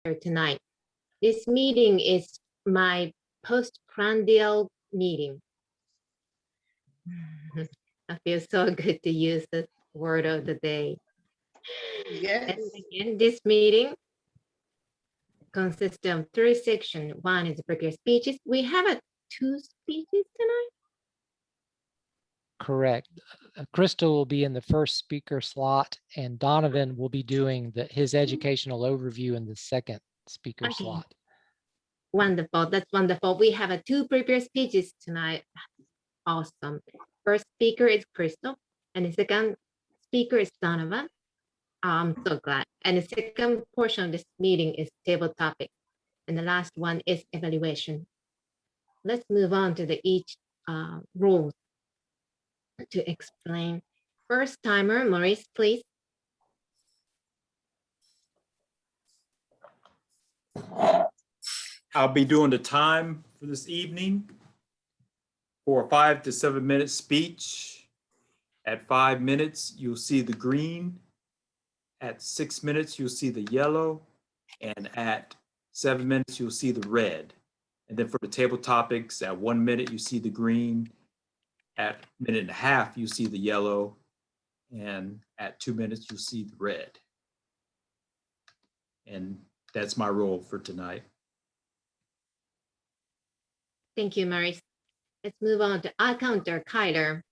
tonight. This meeting is my post-prandial meeting. I feel so good to use the word of the day. Yes. And again, this meeting consists of 3 sections. One is prepared speeches. We have 2 speeches tonight. Correct. Crystal will be in the first speaker slot, and Donovan will be doing his educational overview in the second speaker Okay. slot. Wonderful. That's wonderful. We have 2 prepared speeches tonight. Awesome. First speaker is Crystal, and the second speaker is Donovan. I'm so glad. And the second portion of this meeting is table topic, and the last one is evaluation. Let's move on to each rules to explain. First timer, Maurice, please. I'll be doing the time for this evening for a 5 to 7 minute speech. At 5 minutes, you'll see the green. At 6 minutes, you'll see the yellow. And at 7 minutes, you'll see the red. And then for the table topics, at 1 minute, you see the green. At 1.5 minutes, you see the yellow. And at 2 minutes, you'll see the red. And that's my role for tonight. Thank you, Maurice. Let's move on to our counter, Kyler.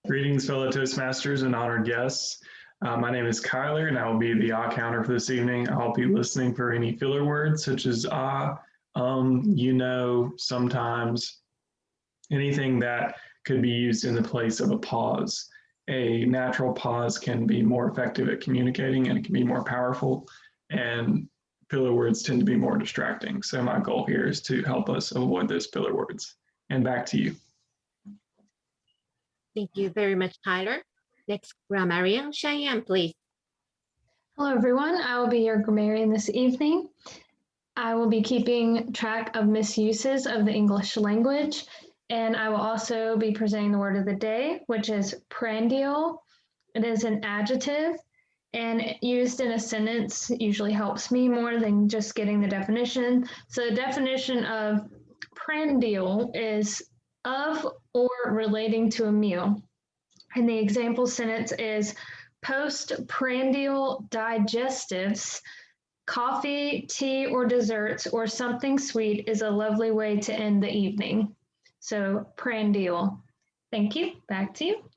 Greetings, fellow Toastmasters and honored guests. My name is Kyler, and I will be the counter for this evening. I'll be listening for any filler words such as you know, sometimes, anything that could be used in the place of a pause. A natural pause can be more effective at communicating, and it can be more powerful, and filler words tend to be more distracting. So my goal here is to help us avoid those filler words. And back to you. Thank you very much, Tyler. Next, grammarian, Cheyenne, please. Hello, everyone. I will be your grammarian this evening. I will be keeping track of misuses of the English language, and I will also be presenting the word of the day, which is prandial. It is an adjective, and used in a sentence usually helps me more than just getting the definition. So the definition of prandial is of or relating to a meal. And the example sentence is postprandial digestives, coffee, tea, or desserts, or something sweet is a lovely way to end the evening. So prandial. Thank you. Back to you.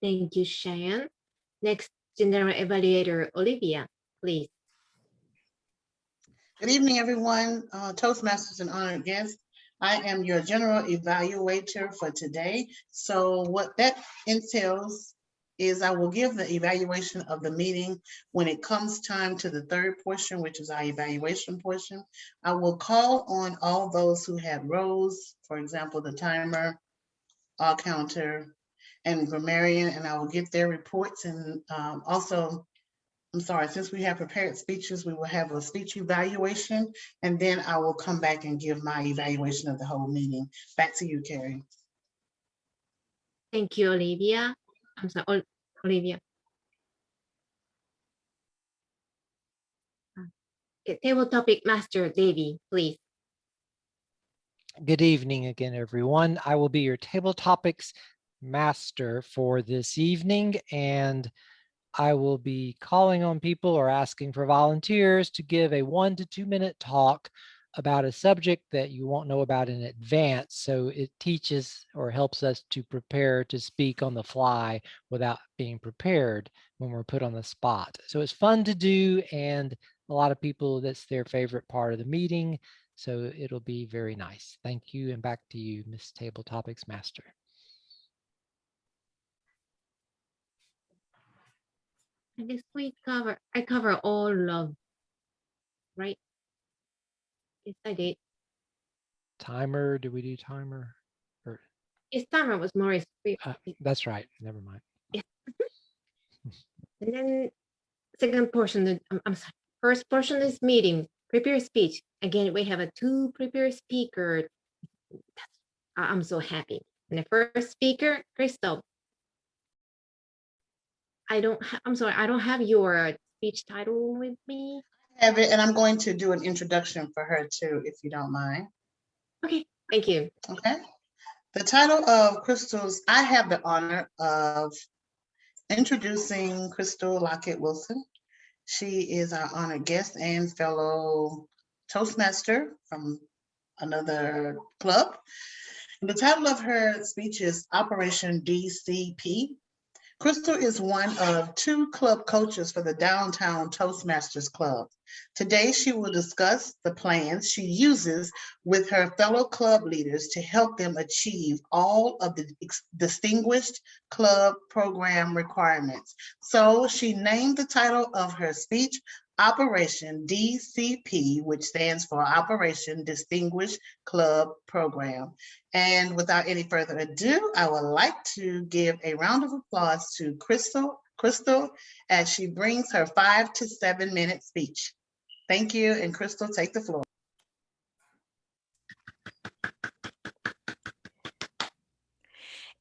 Thank you, Cheyenne. Next, general evaluator, Olivia, please. Good evening, everyone. Toastmasters and honored guests. I am your general evaluator for today. So what that entails is I will give the evaluation of the meeting when it comes time to the third portion, which is our evaluation portion. I will call on all those who had roles, for example, the timer, counter, and grammarian, and I will get their reports. And also, I'm sorry, since we have prepared speeches, we will have a speech evaluation, and then I will come back and give my evaluation of the whole meeting. Back to you, Carrie. Thank you, Olivia. I'm sorry, Olivia. Okay, table topic master, Davey, please. Good evening again, everyone. I will be your table topics master for this evening, and I will be calling on people or asking for volunteers to give a 1 to 2 minute talk about a subject that you won't know about in advance. So it teaches or helps us to prepare to speak on the fly without being prepared when we're put on the spot. So it's fun to do, and a lot of people, that's their favorite part of the meeting. So it'll be very nice. Thank you, and back to you, Miss Table Topics Master. I guess I cover all of, right? Yes, I did. Timer, do we do timer? Or, Yes, timer was Maurice. that's right, never mind. Yeah. And then second portion, I'm sorry, first portion of this meeting, prepare speech. Again, we have 2 prepared speakers. I'm so happy. And the first speaker, Crystal. I'm sorry, I don't have your speech title with me. Have it, and I'm going to do an introduction for her too, if you don't mind. Okay, thank you. Okay. The title of Crystal's, I have the honor of introducing Crystal Lockett Wilson. She is our honored guest and fellow Toastmaster from another club. The title of her speech is Operation DCP. Crystal is one of 2 club coaches for the Downtown Toastmasters Club. Today, she will discuss the plans she uses with her fellow club leaders to help them achieve all of the distinguished club program requirements. So she named the title of her speech Operation DCP, which stands for Operation Distinguished Club Program. And without any further ado, I would like to give a round of applause to Crystal as she brings her 5 to 7 minute speech. Thank you, and Crystal, take the floor.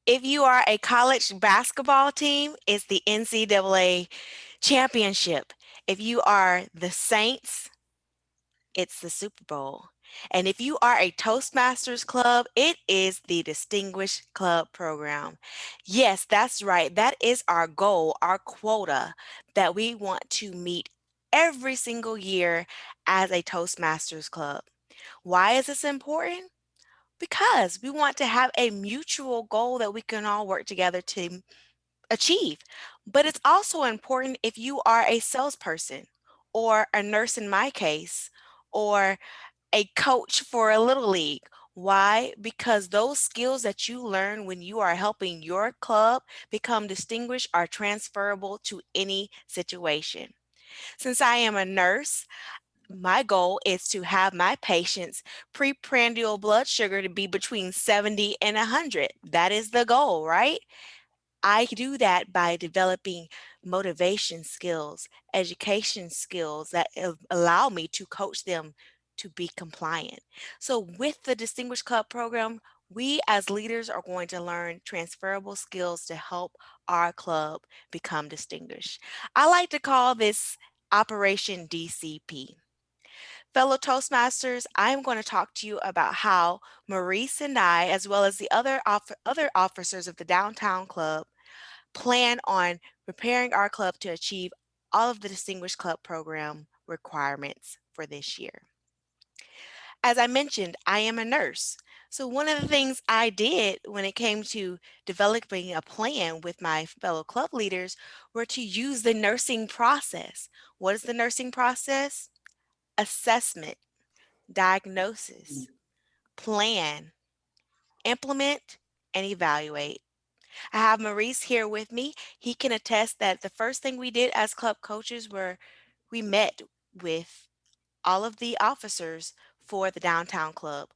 If you are a college basketball team, it's the NCAA championship. If you are the Saints, it's the Super Bowl. And if you are a Toastmasters club, it is the Distinguished Club Program. Yes, that's right. That is our goal, our quota that we want to meet every single year as a Toastmasters club. Why is this important? Because we want to have a mutual goal that we can all work together to achieve. But it's also important if you are a salesperson or a nurse in my case, or a coach for a little league. Why? Because those skills that you learn when you are helping your club become distinguished are transferable to any situation. Since I am a nurse, my goal is to have my patients' preprandial blood sugar to be between 70 and 100. That is the goal, right? I do that by developing motivation skills, education skills that allow me to coach them to be compliant. So, with the Distinguished Club program, we as leaders are going to learn transferable skills to help our club become distinguished. I like to call this Operation DCP. Fellow Toastmasters, I'm going to talk to you about how Maurice and I, as well as the other officers of the Downtown Club, plan on preparing our club to achieve all of the Distinguished Club program requirements for this year. As I mentioned, I am a nurse. So one of the things I did when it came to developing a plan with my fellow club leaders were to use the nursing process. What is the nursing process? Assessment, diagnosis, plan, implement, and evaluate. I have Maurice here with me. He can attest that the first thing we did as club coaches were we met with all of the officers for the downtown club.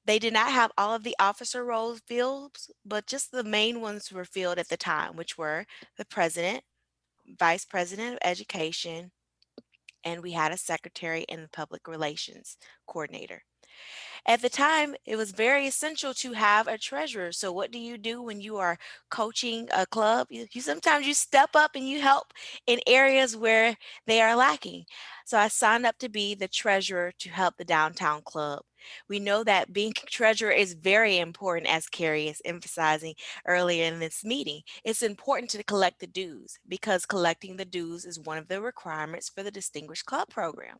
They did not have all of the officer roles filled, but just the main ones were filled at the time, which were the president, vice president of education, and we had a secretary and public relations coordinator. At the time, it was very essential to have a treasurer. So what do you do when you are coaching a club? You sometimes you step up and you help in areas where they are lacking. So I signed up to be the treasurer to help the downtown club. We know that being treasurer is very important, as Carrie is emphasizing earlier in this meeting. It's important to collect the dues because collecting the dues is one of the requirements for the Distinguished Club program.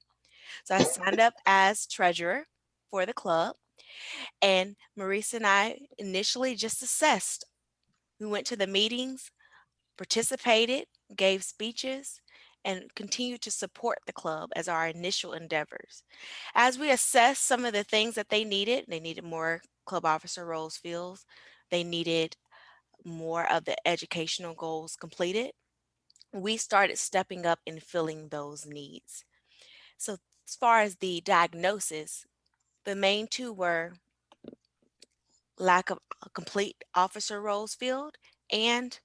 So I signed up as treasurer for the club, and Marisa and I initially just assessed. We went to the meetings, participated, gave speeches, and continued to support the club as our initial endeavors. As we assessed some of the things that they needed more club officer roles filled, they needed more of the educational goals completed. We started stepping up and filling those needs. So, as far as the diagnosis, the main two were lack of complete officer roles filled and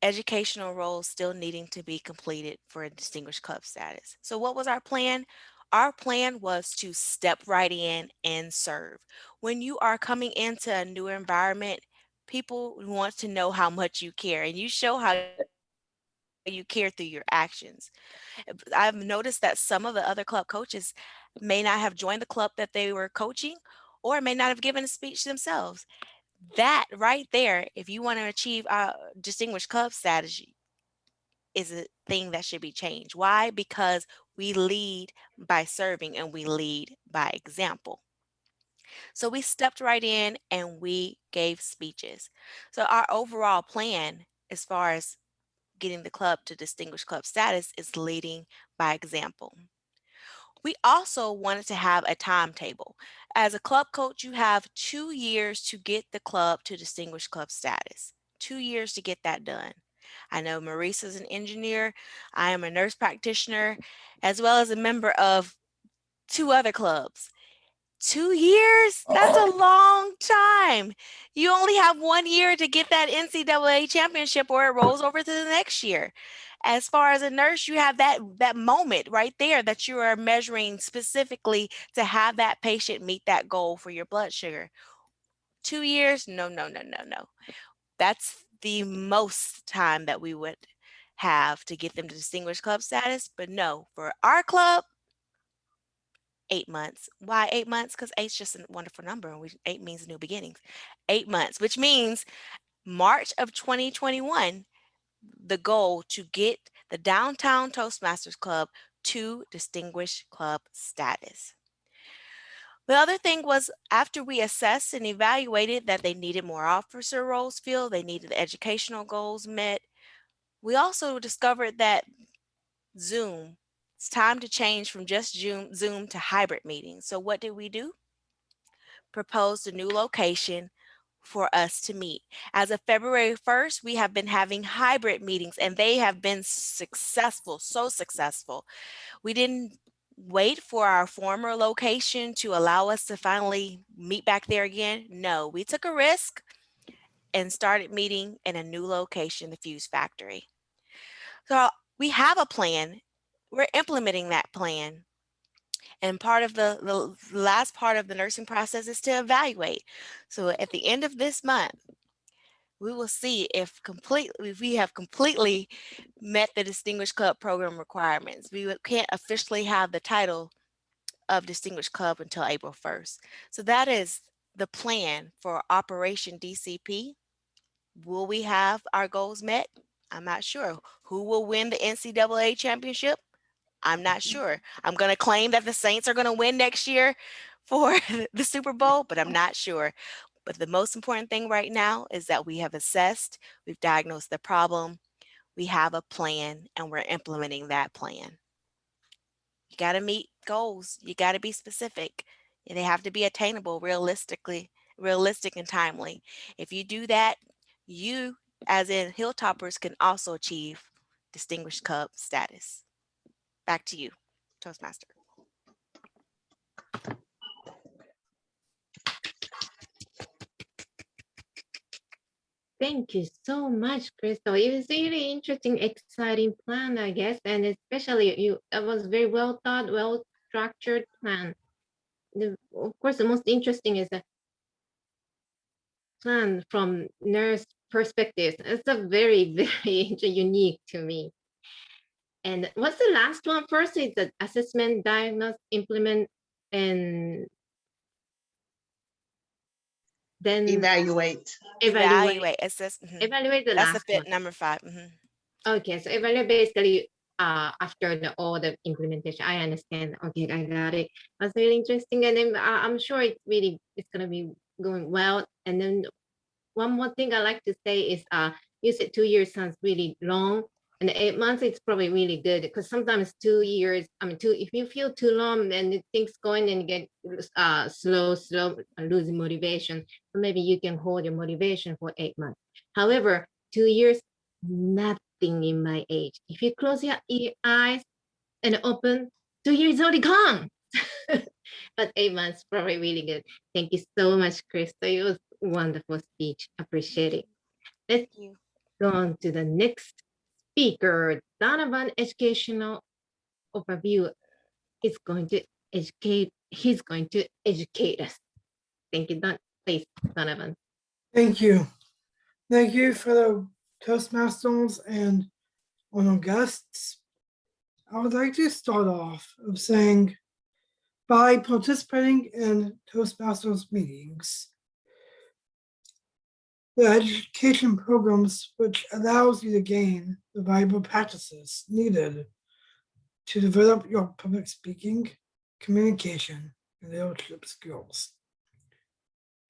educational roles still needing to be completed for a distinguished club status. So what was our plan? Our plan was to step right in and serve. When you are coming into a new environment, People want to know how much you care, and you show how you care through your actions. I've noticed that some of the other club coaches may not have joined the club that they were coaching or may not have given a speech themselves. That right there, if you want to achieve distinguished club status, is a thing that should be changed. Why? Because we lead by serving and we lead by example. So we stepped right in and we gave speeches. So our overall plan, as far as getting the club to distinguished club status, is leading by example. We also wanted to have a timetable. As a club coach, you have 2 years to get the club to distinguished club status. 2 years to get that done. I know Maurice is an engineer. I am a nurse practitioner, as well as a member of 2 other clubs. 2 years? That's a long time. You only have 1 year to get that NCAA championship, or it rolls over to the next year. As far as a nurse, you have that moment right there that you are measuring specifically to have that patient meet that goal for your blood sugar. 2 years? No, no, no, no, no. That's the most time that we would have to get them to distinguished club status. But no, for our club, 8 months. Why 8 months? Because eight's just a wonderful number, and 8 means new beginnings. 8 months, which means March of 2021, the goal to get the Downtown Toastmasters Club to distinguished club status. The other thing was, after we assessed and evaluated that they needed more officer roles filled, they needed the educational goals met, we also discovered that Zoom, it's time to change from just Zoom to hybrid meetings. So what did we do? Proposed a new location for us to meet. As of February 1st, we have been having hybrid meetings, and they have been successful, so successful. We didn't wait for our former location to allow us to finally meet back there again. No, we took a risk and started meeting in a new location, the Fuse Factory. So we have a plan. We're implementing that plan. And part of the last part of the nursing process is to evaluate. So at the end of this month, we will see if we have completely met the Distinguished Club program requirements. We can't officially have the title of Distinguished Club until April 1st. So that is the plan for Operation DCP. Will we have our goals met? I'm not sure. Who will win the NCAA championship? I'm not sure. I'm going to claim that the Saints are going to win next year for the Super Bowl, but I'm not sure. But the most important thing right now is that we have assessed, we've diagnosed the problem, we have a plan, and we're implementing that plan. You got to meet goals. You got to be specific. They have to be attainable, realistic and timely. If you do that, you, as in Hilltoppers, can also achieve Distinguished Club status. Back to you, Toastmaster. Thank you so much, Crystal. It was really interesting, exciting plan, I guess, and especially it was very well thought, well structured plan. Of course, the most interesting is the plan from nurse perspective. It's a very, very unique to me. And what's the last one? First is the assessment, diagnose, implement, and then Evaluate. evaluate. Assess. Evaluate the That's the last one. number 5. Okay, so evaluate basically after all the implementation. I understand. Okay, I got it. That's really interesting, and then I'm sure it's gonna be going well. And then one more thing I like to say is you said 2 years sounds really long, and 8 months it's probably really good, because sometimes 2 years, if you feel too long, then things going and get slow, losing motivation. So maybe you can hold your motivation for 8 months. However, 2 years, nothing in my age. If you close your eyes and open, 2 years already gone. But 8 months probably really good. Thank you so much, Krista. It was a wonderful speech. Appreciate it. Let's go on to the next speaker. Donovan, educational overview. He's going to educate us. Thank you, please, Donovan. Thank you. Thank you for the Toastmasters and honored guests. I would like to start off of saying, by participating in Toastmasters meetings, the education programs which allows you to gain the valuable practices needed to develop your public speaking, communication, and leadership skills.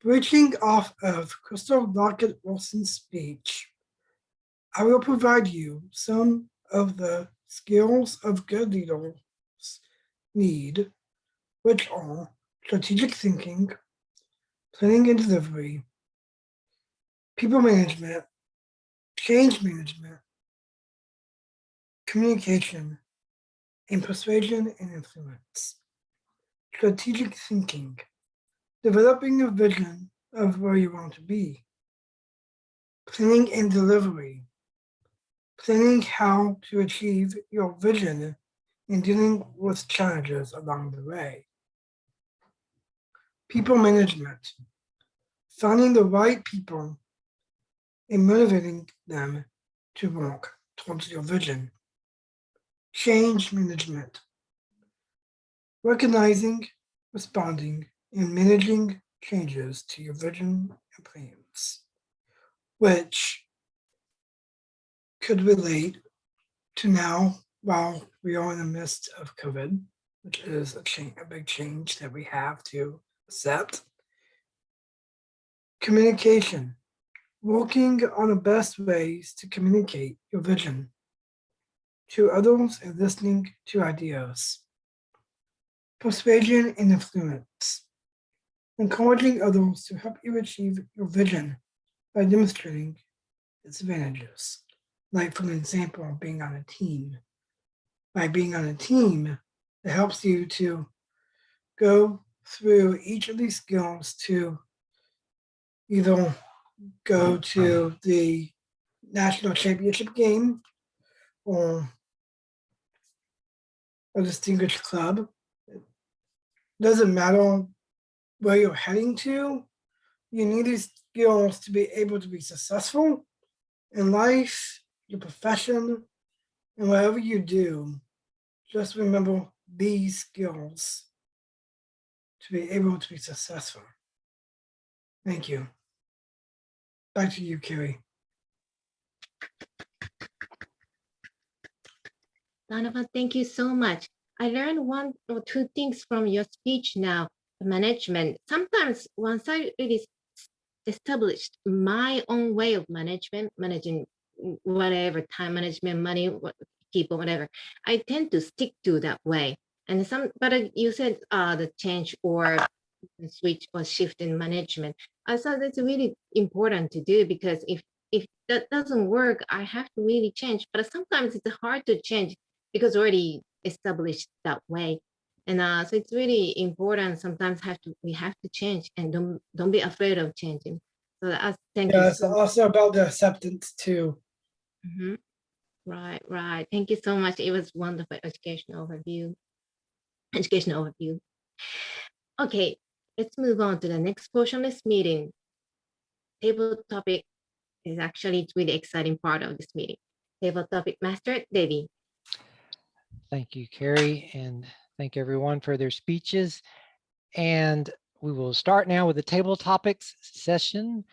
Breaching off of Crystal Lockett Wilson's speech, I will provide you some of the skills of good leaders need, which are strategic thinking, planning and delivery, people management, change management, communication, and persuasion and influence. Strategic thinking, developing a vision of where you want to be. Planning and delivery, planning how to achieve your vision and dealing with challenges along the way. People management, finding the right people and motivating them to work towards your vision. Change management, recognizing, responding, and managing changes to your vision and plans, which could relate to now while we are in the midst of COVID, which is a big change that we have to accept. Communication, working on the best ways to communicate your vision to others and listening to ideas. Persuasion and influence, encouraging others to help you achieve your vision by demonstrating its advantages. Like, for example, being on a team. By being on a team, it helps you to go through each of these skills to either go to the national championship game or a distinguished club. It doesn't matter where you're heading to. You need these skills to be able to be successful in life, your profession, and whatever you do. Just remember these skills to be able to be successful. Thank you. Back to you, Carrie. Donovan, thank you so much. I learned one or two things from your speech now. Management. Sometimes once I really established my own way of managing whatever, time management, money, people, whatever, I tend to stick to that way. And but you said the change or switch or shift in management. I thought that's really important to do, because if that doesn't work, I have to really change. But sometimes it's hard to change because already established that way. And so it's really important. Sometimes we have to change, and don't be afraid of changing. So thank you. Yeah, it's also about the acceptance too. Mhm. Right. Thank you so much. It was wonderful education overview. Okay, let's move on to the next portion of this meeting. Table topic is actually it's really exciting part of this meeting. Table topic master, Debbie. Thank you, Carrie, and thank everyone for their speeches. And we will start now with the table topics session.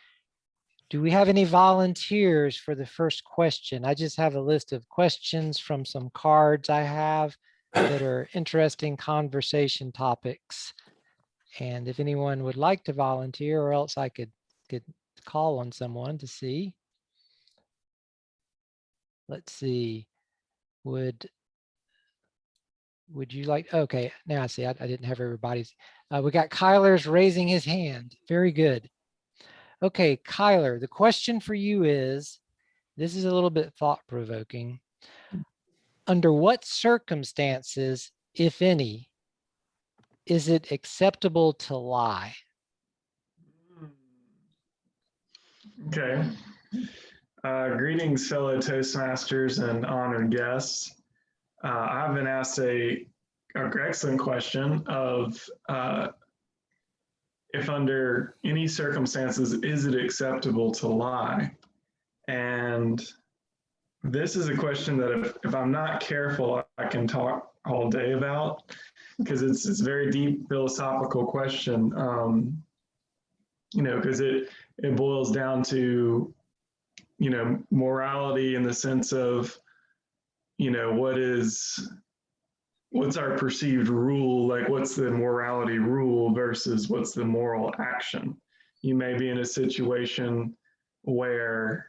Do we have any volunteers for the first question? I just have a list of questions from some cards I have that are interesting conversation topics. And if anyone would like to volunteer, or else I could call on someone to see. Let's see, would you like, okay, now I see, I didn't have everybody's. We got Kyler's raising his hand. Very good. Okay, Kyler, the question for you is, this is a little bit thought-provoking. Under what circumstances, if any, is it acceptable to lie? Okay. Greetings, fellow Toastmasters and honored guests. I've been asked an excellent question of if under any circumstances is it acceptable to lie? And this is a question that if I'm not careful, I can talk all day about, because it's a very deep philosophical question. Because it boils down to, morality in the sense of, what's our perceived rule? Like, what's the morality rule versus what's the moral action? You may be in a situation where,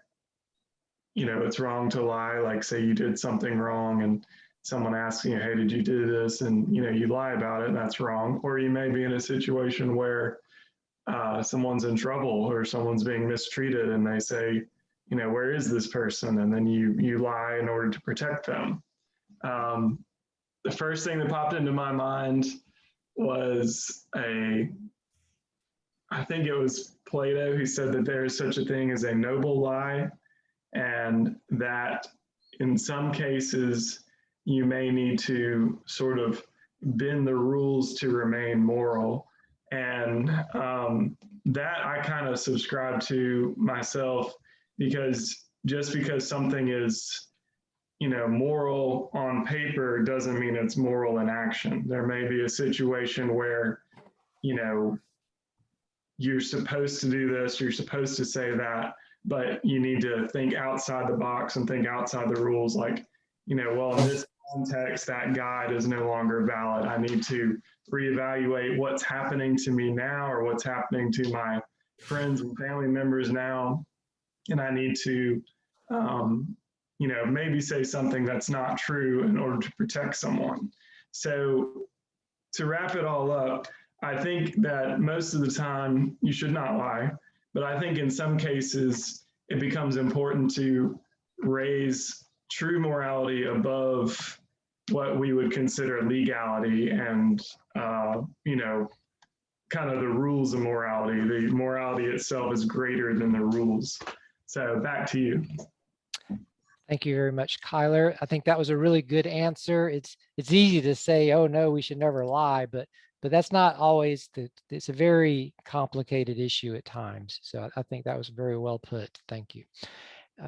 it's wrong to lie. Like, say you did something wrong and someone asks you, hey, did you do this? And, you lie about it, and that's wrong. Or you may be in a situation where someone's in trouble or someone's being mistreated and they say, where is this person? And then you lie in order to protect them. The first thing that popped into my mind was I think it was Plato who said that there is such a thing as a noble lie, and that in some cases you may need to sort of bend the rules to remain moral. And that I kind of subscribe to myself, because just because something is moral on paper doesn't mean it's moral in action. There may be a situation where, you're supposed to do this, you're supposed to say that, but you need to think outside the box and think outside the rules. Like, well, in this context, that guide is no longer valid. I need to reevaluate what's happening to me now, or what's happening to my friends and family members now. And I need to, maybe say something that's not true in order to protect someone. So to wrap it all up, I think that most of the time you should not lie, but I think in some cases it becomes important to raise true morality above what we would consider legality and, kind of the rules of morality. The morality itself is greater than the rules. So back to you. Thank you very much, Kyler. I think that was a really good answer. It's easy to say, oh no, we should never lie, but that's not always it's a very complicated issue at times. So I think that was very well put. Thank you.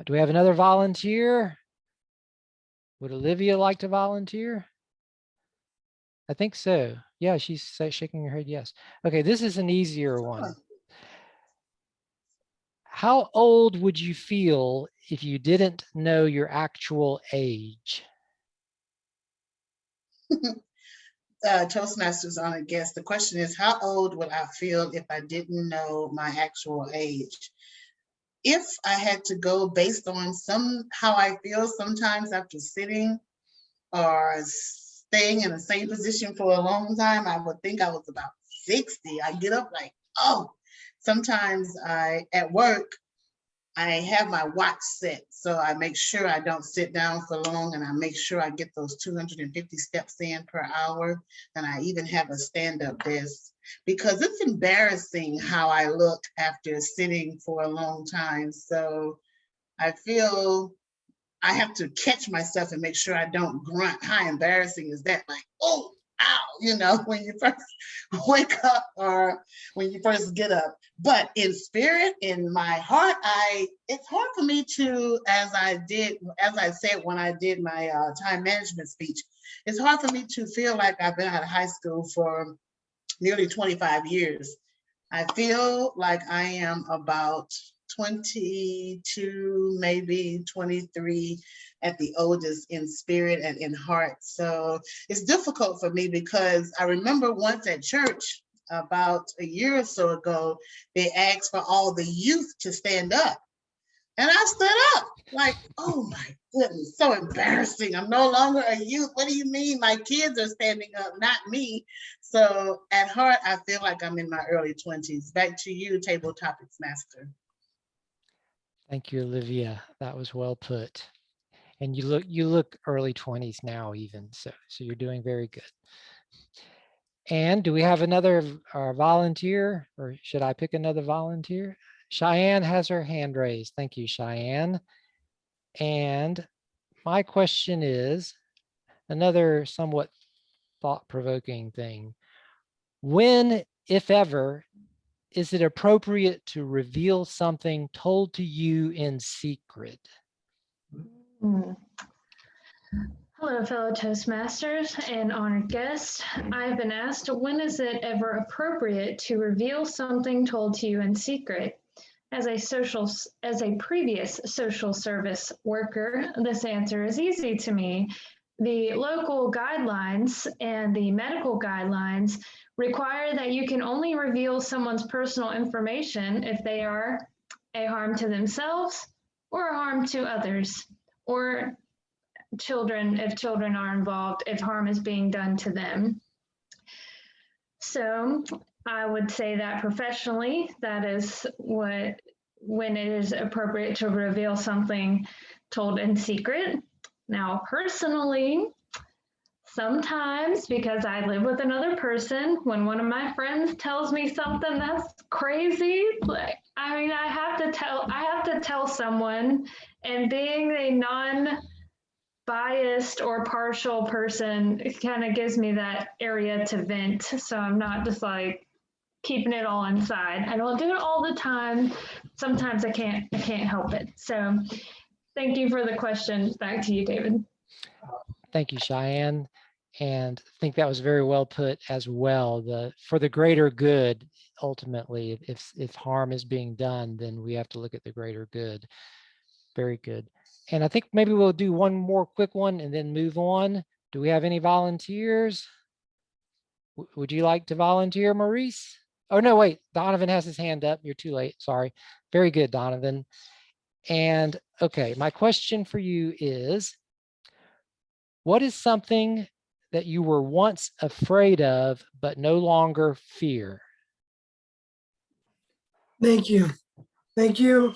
Do we have another volunteer? Would Olivia like to volunteer? I think so. Yeah, she's shaking her head yes. Okay, this is an easier one. How old would you feel if you didn't know your actual age? Toastmasters honored guest. The question is, how old would I feel if I didn't know my actual age? If I had to go based on how I feel sometimes after sitting or staying in the same position for a long time, I would think I was about 60. I get up like, oh, sometimes at work, I have my watch set, so I make sure I don't sit down for long, and I make sure I get those 250 steps in per hour. And I even have a stand-up desk, because it's embarrassing how I look after sitting for a long time. So I feel I have to catch myself and make sure I don't grunt. How embarrassing is that? Like, oh, ow, when you first wake up or when you first get up. But in spirit, in my heart, it's hard for me to, as I said when I did my time management speech, it's hard for me to feel like I've been out of high school for nearly 25 years. I feel like I am about 22, maybe 23 at the oldest in spirit and in heart. So it's difficult for me, because I remember once at church about a year or so ago, they asked for all the youth to stand up. And I stood up like, oh my goodness, so embarrassing. I'm no longer a youth. What do you mean? My kids are standing up, not me. So at heart, I feel like I'm in my early 20s. Back to you, Table Topics Master. Thank you, Olivia. That was well put. And you look early 20s now even, so you're doing very good. And do we have another volunteer, or should I pick another volunteer? Cheyenne has her hand raised. Thank you, Cheyenne. And my question is another somewhat thought-provoking thing. When, if ever, is it appropriate to reveal something told to you in secret? Hmm. Hello, fellow Toastmasters and honored guests. I've been asked, when is it ever appropriate to reveal something told to you in secret? As a previous social service worker, this answer is easy to me. The local guidelines and the medical guidelines require that you can only reveal someone's personal information if they are a harm to themselves or a harm to others, or children, if children are involved, if harm is being done to them. So I would say that professionally, that is when it is appropriate to reveal something told in secret. Now, personally, sometimes, because I live with another person, when one of my friends tells me something that's crazy, like, I mean, I have to tell someone, and being a non-biased or partial person, it kind of gives me that area to vent. So I'm not just like keeping it all inside. I don't do it all the time. Sometimes I can't help it. So thank you for the question. Back to you, David. Thank you, Cheyenne. And I think that was very well put as well. For the greater good, ultimately, if harm is being done, then we have to look at the greater good. Very good. And I think maybe we'll do one more quick one and then move on. Do we have any volunteers? Would you like to volunteer, Maurice? Oh, no, wait, Donovan has his hand up. You're too late. Sorry. Very good, Donovan. And okay, my question for you is, what is something that you were once afraid of, but no longer fear? Thank you. Thank you,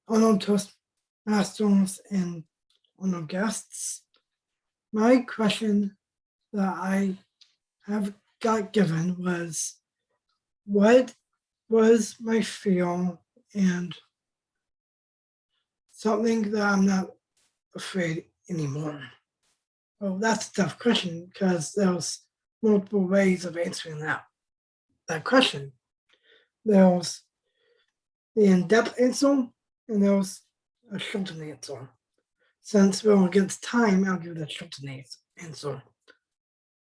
honored Toastmasters and honored guests. My question that I have got given was, what was my fear and something that I'm not afraid anymore? Well, that's a tough question because there's multiple ways of answering that question. There's the in-depth answer and there's a shortened answer. Since we're against time, I'll give the shortened answer.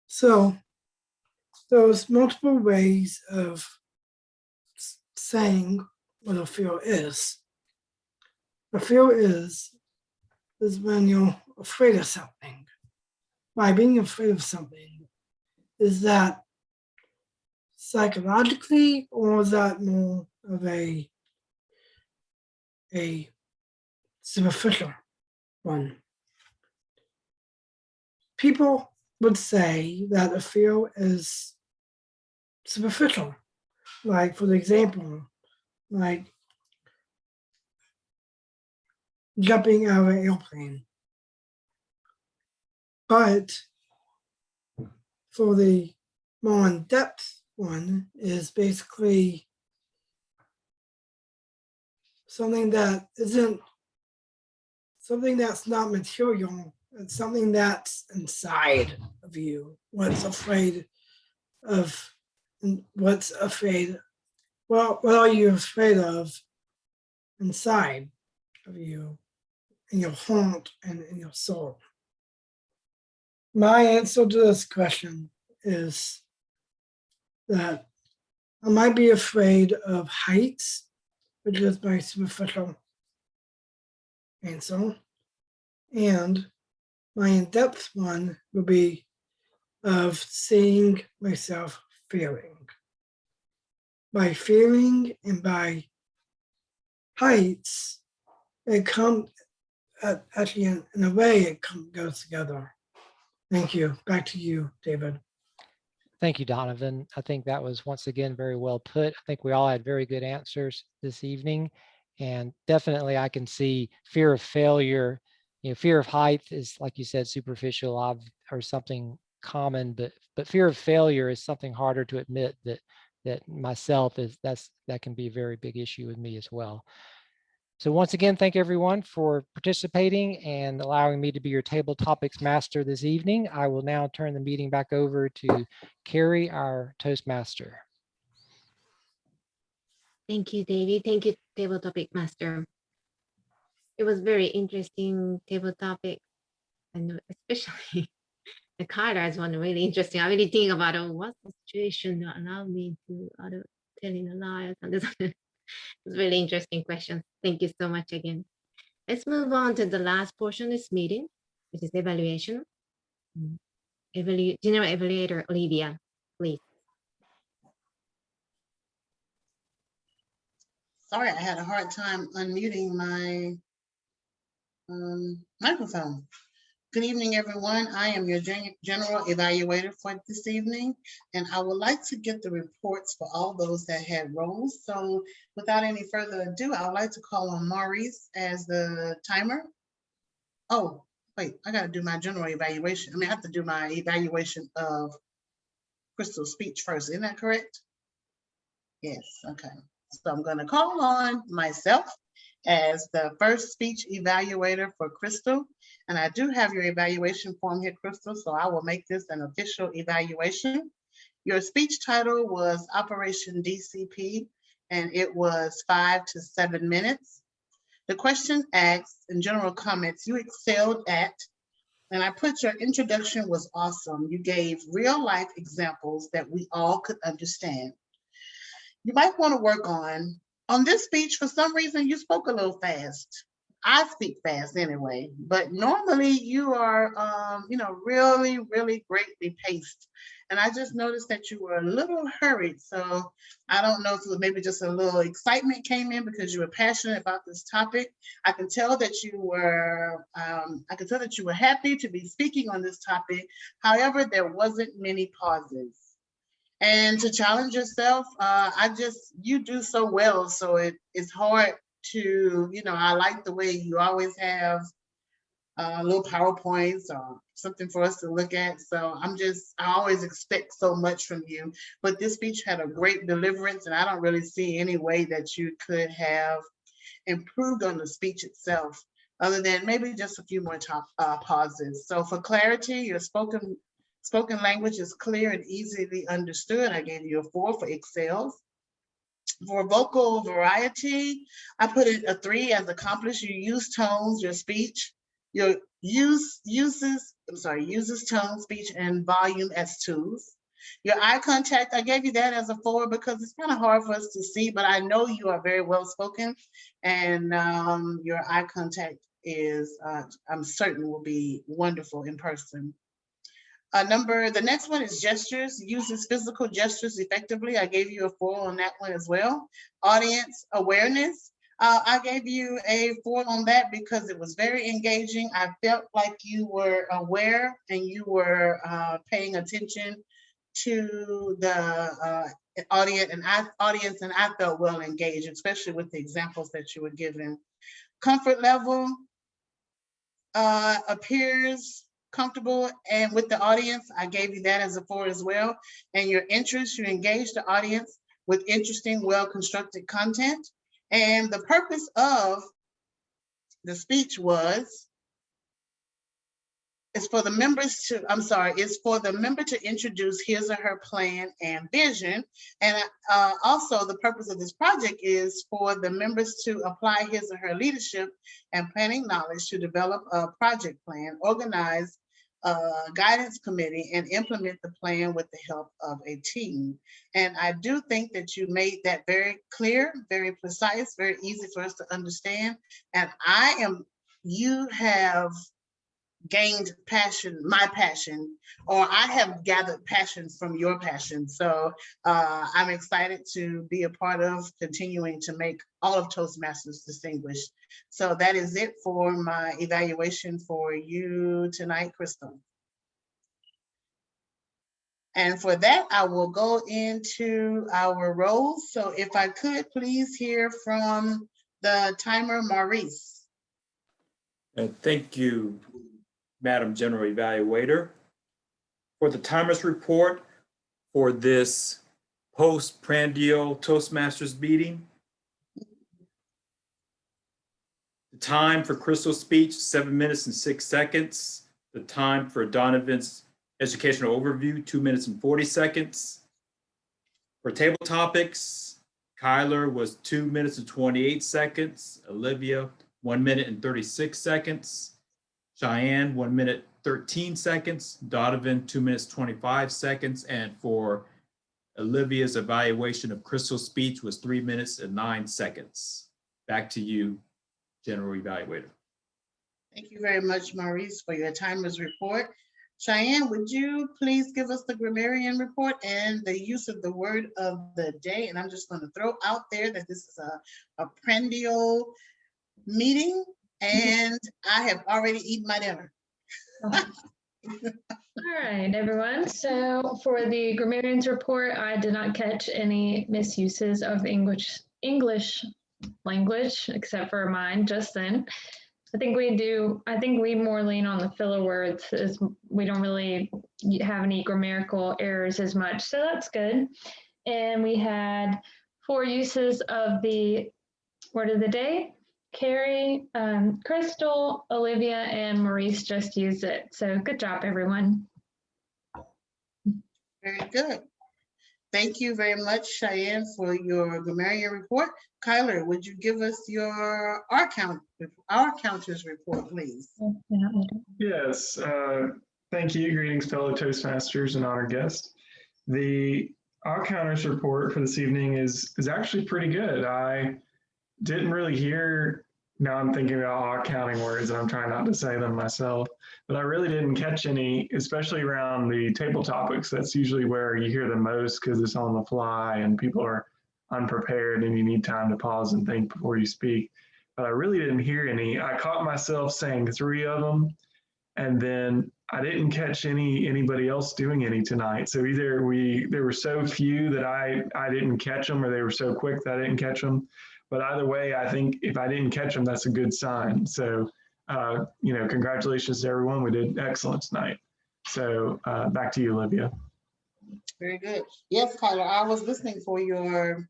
So there's multiple ways of saying what a fear is. A fear is when you're afraid of something. By being afraid of something, is that psychologically, or is that more of a superficial one? People would say that a fear is superficial. Like, for example, like jumping out of an airplane. But for the more in-depth one is basically something that isn't, something that's not material. It's something that's inside of you. What's afraid of, and what's afraid, well, what are you afraid of inside of you, in your heart and in your soul? My answer to this question is that I might be afraid of heights, which is my superficial answer. And my in-depth one would be of seeing myself fearing. By fearing and by heights, it comes, actually in a way, it goes together. Thank you. Back to you, David. Thank you, Donovan. I think that was once again very well put. I think we all had very good answers this evening. And definitely I can see fear of failure. Fear of height is, like you said, superficial or something common, but fear of failure is something harder to admit that myself that can be a very big issue with me as well. So once again, thank everyone for participating and allowing me to be your table topics master this evening. I will now turn the meeting back over to Carrie, our Toastmaster. Thank you, David. Thank you, table topic master. It was very interesting table topic, and especially the cards one really interesting. I really think about what's the situation that allowed me to telling a lie or something. It's really interesting question. Thank you so much again. Let's move on to the last portion of this meeting, which is evaluation. General evaluator Olivia, please. Sorry, I had a hard time unmuting my microphone. Good evening, everyone. I am your general evaluator for this evening, and I would like to get the reports for all those that had roles. So without any further ado, I would like to call on Maurice as the timer. Oh, wait, I got to do my general evaluation. I mean, I have to do my evaluation of Crystal's speech first. Isn't that correct? Yes, okay. So I'm going to call on myself as the first speech evaluator for Crystal. And I do have your evaluation form here, Crystal, so I will make this an official evaluation. Your speech title was Operation DCP, and it was 5 to 7 minutes. The question asked in general comments you excelled at, and I put your introduction was awesome. You gave real life examples that we all could understand. You might want to work on this speech. For some reason, you spoke a little fast. I speak fast anyway, but normally you are, really, really greatly paced. And I just noticed that you were a little hurried. So I don't know if it was maybe just a little excitement came in because you were passionate about this topic. I can tell that you were, happy to be speaking on this topic. However, there wasn't many pauses. And to challenge yourself, you do so well. So it's hard to, I like the way you always have little PowerPoints or something for us to look at. So I always expect so much from you. But this speech had a great deliverance, and I don't really see any way that you could have improved on the speech itself, other than maybe just a few more pauses. So for clarity, your spoken language is clear and easily understood. I gave you a 4 for excels. For vocal variety, I put it a 3 as accomplished. You use tones, your speech, your uses tone, speech, and volume as 2s. Your eye contact, I gave you that as a 4 because it's kind of hard for us to see, but I know you are very well spoken, and your eye contact is, I'm certain, will be wonderful in person. The next one is gestures, uses physical gestures effectively. I gave you a 4 on that one as well. Audience awareness, I gave you a 4 on that because it was very engaging. I felt like you were aware and you were paying attention to the audience, and I felt well engaged, especially with the examples that you were given. Comfort level appears comfortable and with the audience. I gave you that as a 4 as well. And your interest, you engage the audience with interesting, well-constructed content. And the purpose of the speech is for the member to introduce his or her plan and vision. And also the purpose of this project is for the members to apply his or her leadership and planning knowledge to develop a project plan, organize a guidance committee, and implement the plan with the help of a team. And I do think that you made that very clear, very precise, very easy for us to understand. And you have gained my passion, or I have gathered passion from your passion. So I'm excited to be a part of continuing to make all of Toastmasters distinguished. So that is it for my evaluation for you tonight, Crystal. And for that, I will go into our roles. So if I could please hear from the timer, Maurice. Thank you, Madam General Evaluator. For the timers report for this post-prandial Toastmasters meeting, the time for Crystal's speech, 7 minutes and 6 seconds. The time for Donovan's educational overview, 2 minutes and 40 seconds. For table topics, Kyler was 2 minutes and 28 seconds. Olivia, 1 minute and 36 seconds. Cheyenne, 1 minute, 13 seconds. Donovan, 2 minutes, 25 seconds. And for Olivia's evaluation of Crystal's speech was 3 minutes and 9 seconds. Back to you, General Evaluator. Thank you very much, Maurice, for your timer's report. Cheyenne, would you please give us the grammarian report and the use of the word of the day? And I'm just going to throw out there that this is a prandial meeting, and I have already eaten my dinner. All right, everyone. So for the grammarian's report, I did not catch any misuses of the English language, except for mine just then. I think we more lean on the filler words, as we don't really have any grammatical errors as much. So that's good. And we had 4 uses of the word of the day. Carrie, Crystal, Olivia, and Maurice just used it. So good job, everyone. Very good. Thank you very much, Cheyenne, for your grammarian report. Kyler, would you give us your R counters report, please? Yes, thank you. Greetings, fellow Toastmasters and honored guests. The R counters report for this evening is actually pretty good. I didn't really hear, now I'm thinking about R counting words and I'm trying not to say them myself, but I really didn't catch any, especially around the table topics. That's usually where you hear the most because it's on the fly and people are unprepared and you need time to pause and think before you speak. But I really didn't hear any. I caught myself saying 3 of them, and then I didn't catch anybody else doing any tonight. So either there were so few that I didn't catch them, or they were so quick that I didn't catch them. But either way, I think if I didn't catch them, that's a good sign. So, congratulations to everyone. We did excellent tonight. So back to you, Olivia. Very good. Yes, Kyler, I was listening for your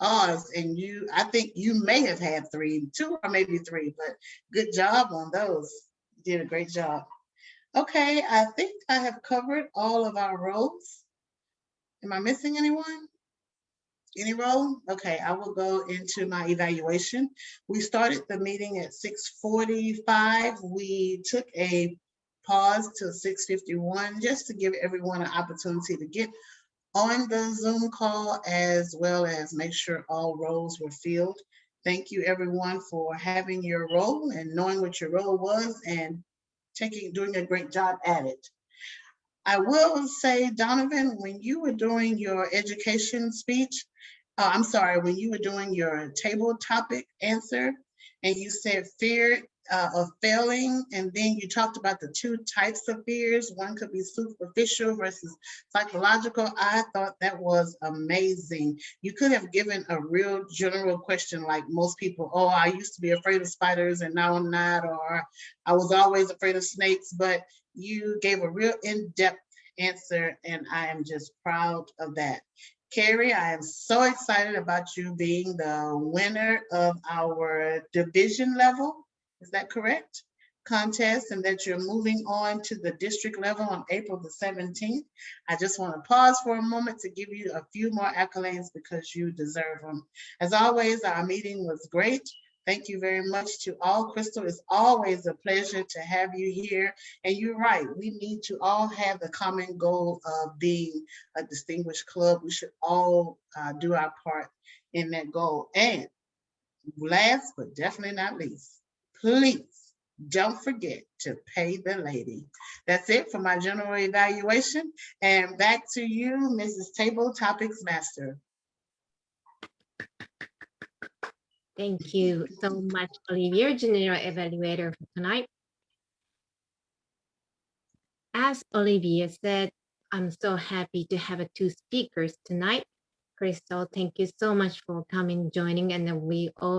R's, and I think you may have had 2 or maybe 3, but good job on those. You did a great job. Okay, I think I have covered all of our roles. Am I missing anyone? Any role? Okay, I will go into my evaluation. We started the meeting at 6:45. We took a pause till 6:51 just to give everyone an opportunity to get on the Zoom call, as well as make sure all roles were filled. Thank you, everyone, for having your role and knowing what your role was and doing a great job at it. I will say, Donovan, when you were doing your education speech, when you were doing your table topic answer, and you said fear of failing, and then you talked about the 2 types of fears. One could be superficial versus psychological. I thought that was amazing. You could have given a real general question like most people, oh, I used to be afraid of spiders and now I'm not, or I was always afraid of snakes, but you gave a real in-depth answer, and I am just proud of that. Carrie, I am so excited about you being the winner of our division level, is that correct? Contest, and that you're moving on to the district level on April the 17th. I just want to pause for a moment to give you a few more accolades because you deserve them. As always, our meeting was great. Thank you very much to all. Crystal, it's always a pleasure to have you here. And you're right, we need to all have the common goal of being a distinguished club. We should all do our part in that goal. And last but definitely not least, please don't forget to pay the lady. That's it for my general evaluation. And back to you, Mrs. Table Topics Master. Thank you so much, Olivia, General Evaluator for tonight. As Olivia said, I'm so happy to have 2 speakers tonight. Crystal, thank you so much for coming, joining, and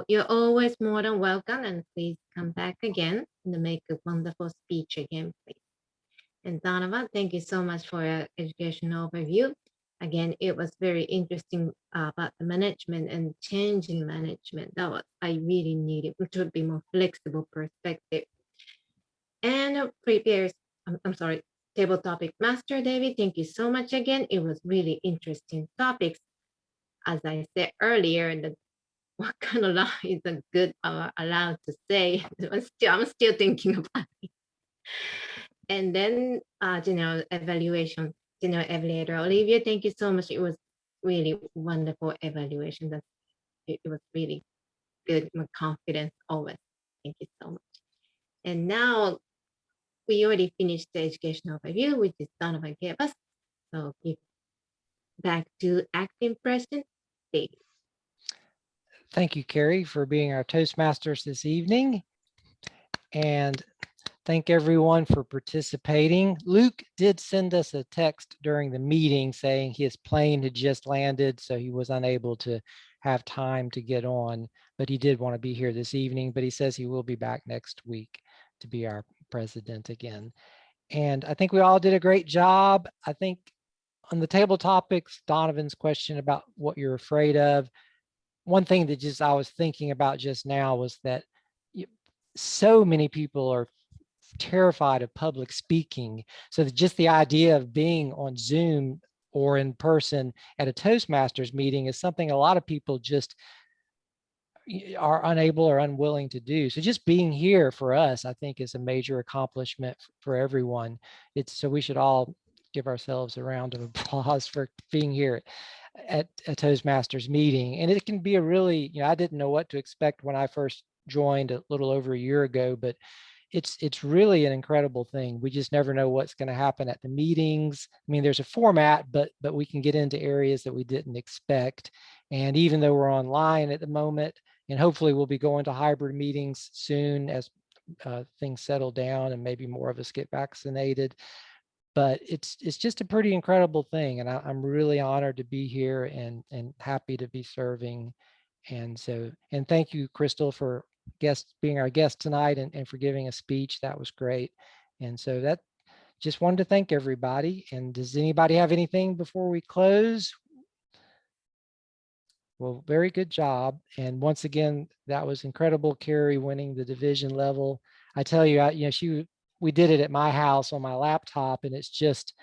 you're always more than welcome, and please come back again and make a wonderful speech again, please. And Donovan, thank you so much for your educational overview. Again, it was very interesting about the management and changing management. That was, I really needed, which would be more flexible perspective. And table topic master, David, thank you so much again. It was really interesting topics. as I said earlier, that what kind of line is a good allowed to say? I'm still thinking about it. And then general evaluation, general evaluator Olivia, thank you so much. It was really wonderful evaluation. It was really good. My confidence always. Thank you so much. And now we already finished the educational overview, which is Donovan gave us. So give back to acting president, David. Thank you, Carrie, for being our Toastmasters this evening. And thank everyone for participating. Luke did send us a text during the meeting saying his plane had just landed, so he was unable to have time to get on, but he did want to be here this evening, but he says he will be back next week to be our president again. And I think we all did a great job. I think on the table topics, Donovan's question about what you're afraid of, one thing that just I was thinking about just now was that so many people are terrified of public speaking. So that just the idea of being on Zoom or in person at a Toastmasters meeting is something a lot of people just are unable or unwilling to do. So just being here for us, I think, is a major accomplishment for everyone. So we should all give ourselves a round of applause for being here at a Toastmasters meeting. And it can be a really, I didn't know what to expect when I first joined a little over a year ago, but it's really an incredible thing. We just never know what's going to happen at the meetings. I mean, there's a format, but we can get into areas that we didn't expect. And even though we're online at the moment, and hopefully we'll be going to hybrid meetings soon as things settle down and maybe more of us get vaccinated. But it's just a pretty incredible thing. And I'm really honored to be here and happy to be serving. And thank you, Crystal, for being our guest tonight and for giving a speech. That was great. And so that just wanted to thank everybody. And does anybody have anything before we close? Well, very good job. And once again, that was incredible, Carrie, winning the division level. I tell you, we did it at my house on my laptop, and it's just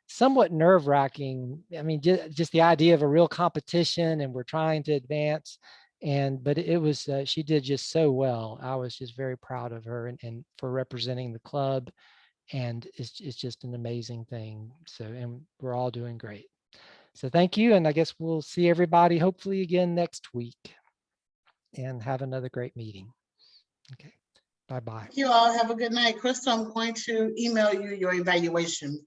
somewhat nerve-wracking. I mean, just the idea of a real competition, and we're trying to advance. But it was, she did just so well. I was just very proud of her and for representing the club. And it's just an amazing thing. So, and we're all doing great. So thank you. And I guess we'll see everybody hopefully again next week and have another great meeting. Okay. Bye-bye. You all have a good night. Crystal, I'm going to email you your evaluation